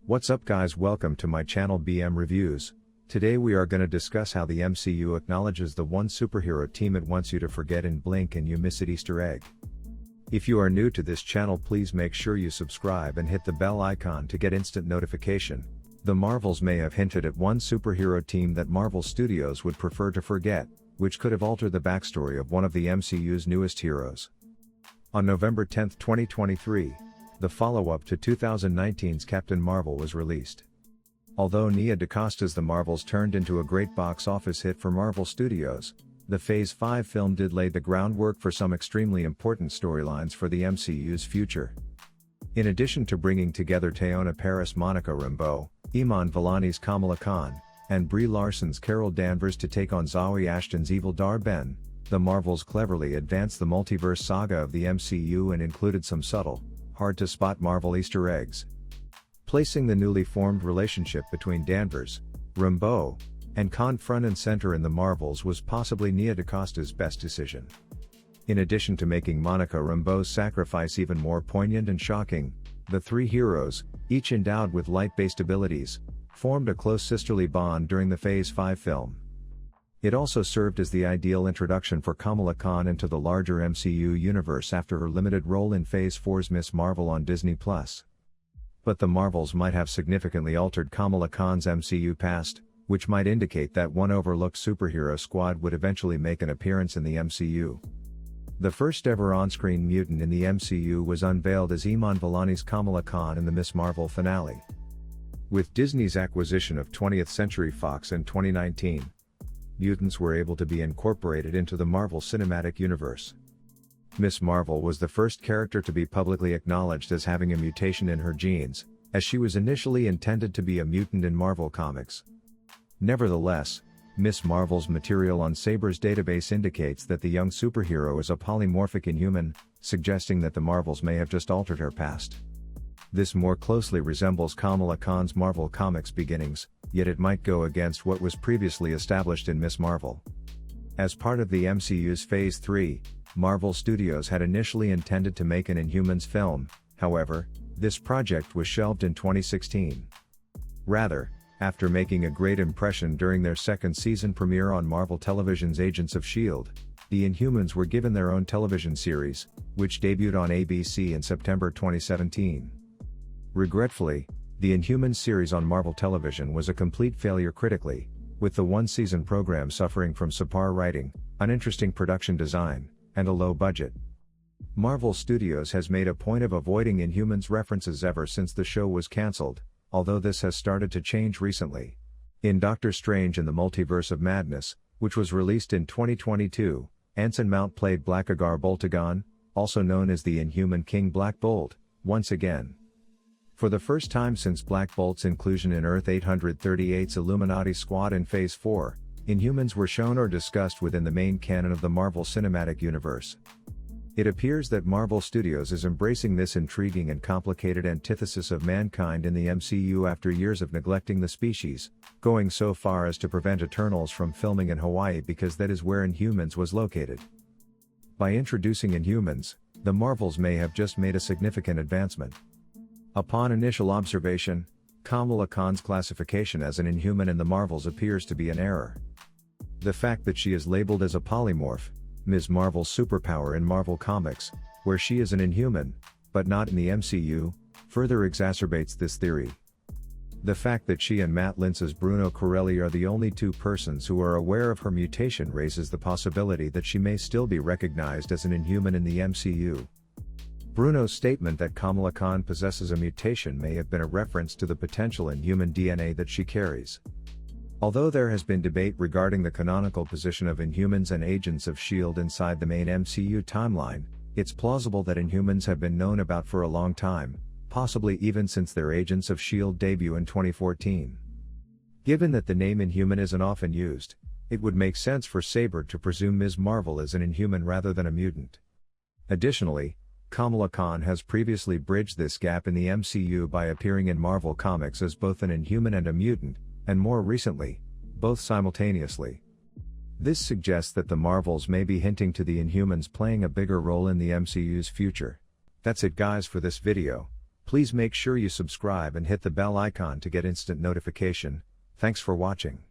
What's up guys, welcome to my channel BM Reviews. Today we are gonna discuss how the MCU acknowledges the one superhero team it wants you to forget and blink and you miss it Easter egg. If you are new to this channel, please make sure you subscribe and hit the bell icon to get instant notification. The Marvels may have hinted at one superhero team that Marvel Studios would prefer to forget, which could have altered the backstory of one of the MCU's newest heroes. On November 10, 2023, the follow-up to 2019's Captain Marvel was released. Although Nia DaCosta's The Marvels turned into a great box office hit for Marvel Studios, the Phase 5 film did lay the groundwork for some extremely important storylines for the MCU's future. In addition to bringing together Teyonah Parris' Monica Rambeau, Iman Vellani's Kamala Khan, and Brie Larson's Carol Danvers to take on Zawe Ashton's Evil Dar-Ben, the Marvels cleverly advanced the multiverse saga of the MCU and included some subtle, hard-to-spot Marvel Easter eggs. Placing the newly formed relationship between Danvers, Rambeau, and Khan front and center in the Marvels was possibly Nia DaCosta's best decision. In addition to making Monica Rambeau's sacrifice even more poignant and shocking, the three heroes, each endowed with light-based abilities, formed a close sisterly bond during the Phase 5 film. It also served as the ideal introduction for Kamala Khan into the larger MCU universe after her limited role in Phase 4's Ms. Marvel on Disney+. But the Marvels might have significantly altered Kamala Khan's MCU past, which might indicate that one overlooked superhero squad would eventually make an appearance in the MCU. The first ever on-screen mutant in the MCU was unveiled as Iman Vellani's Kamala Khan in the Ms. Marvel finale. With Disney's acquisition of 20th Century Fox in 2019, mutants were able to be incorporated into the Marvel Cinematic Universe. Ms. Marvel was the first character to be publicly acknowledged as having a mutation in her genes, as she was initially intended to be a mutant in Marvel Comics. Nevertheless, Ms. Marvel's material on Sabre's database indicates that the young superhero is a polymorphic inhuman, suggesting that the Marvels may have just altered her past. This more closely resembles Kamala Khan's Marvel Comics beginnings, yet it might go against what was previously established in Ms. Marvel. As part of the MCU's Phase 3, Marvel Studios had initially intended to make an Inhumans film, however, this project was shelved in 2016. Rather, after making a great impression during their second season premiere on Marvel Television's Agents of S.H.I.E.L.D., the Inhumans were given their own television series, which debuted on ABC in September 2017. Regretfully, the Inhumans series on Marvel Television was a complete failure critically, with the one-season program suffering from subpar writing, uninteresting production design, and a low budget. Marvel Studios has made a point of avoiding Inhumans references ever since the show was cancelled, although this has started to change recently. In Doctor Strange in the Multiverse of Madness, which was released in 2022, Anson Mount played Blackagar Boltagon, also known as the Inhuman King Black Bolt, once again. For the first time since Black Bolt's inclusion in Earth 838's Illuminati Squad in Phase 4, Inhumans were shown or discussed within the main canon of the Marvel Cinematic Universe. It appears that Marvel Studios is embracing this intriguing and complicated antithesis of mankind in the MCU after years of neglecting the species, going so far as to prevent Eternals from filming in Hawaii because that is where Inhumans was located. By introducing Inhumans, the Marvels may have just made a significant advancement. Upon initial observation, Kamala Khan's classification as an Inhuman in the Marvels appears to be an error. The fact that she is labeled as a polymorph, Ms. Marvel's superpower in Marvel Comics, where she is an Inhuman, but not in the MCU, further exacerbates this theory. The fact that she and Matt Lintz's Bruno Corelli are the only two persons who are aware of her mutation raises the possibility that she may still be recognized as an Inhuman in the MCU. Bruno's statement that Kamala Khan possesses a mutation may have been a reference to the potential Inhuman DNA that she carries. Although there has been debate regarding the canonical position of Inhumans and Agents of S.H.I.E.L.D. inside the main MCU timeline, it's plausible that Inhumans have been known about for a long time, possibly even since their Agents of S.H.I.E.L.D. debut in 2014. Given that the name Inhuman isn't often used, it would make sense for Sabre to presume Ms. Marvel is an Inhuman rather than a mutant. Additionally, Kamala Khan has previously bridged this gap in the MCU by appearing in Marvel Comics as both an Inhuman and a mutant, and more recently, both simultaneously. This suggests that the Marvels may be hinting to the Inhumans playing a bigger role in the MCU's future. That's it guys for this video. Please make sure you subscribe and hit the bell icon to get instant notification. Thanks for watching.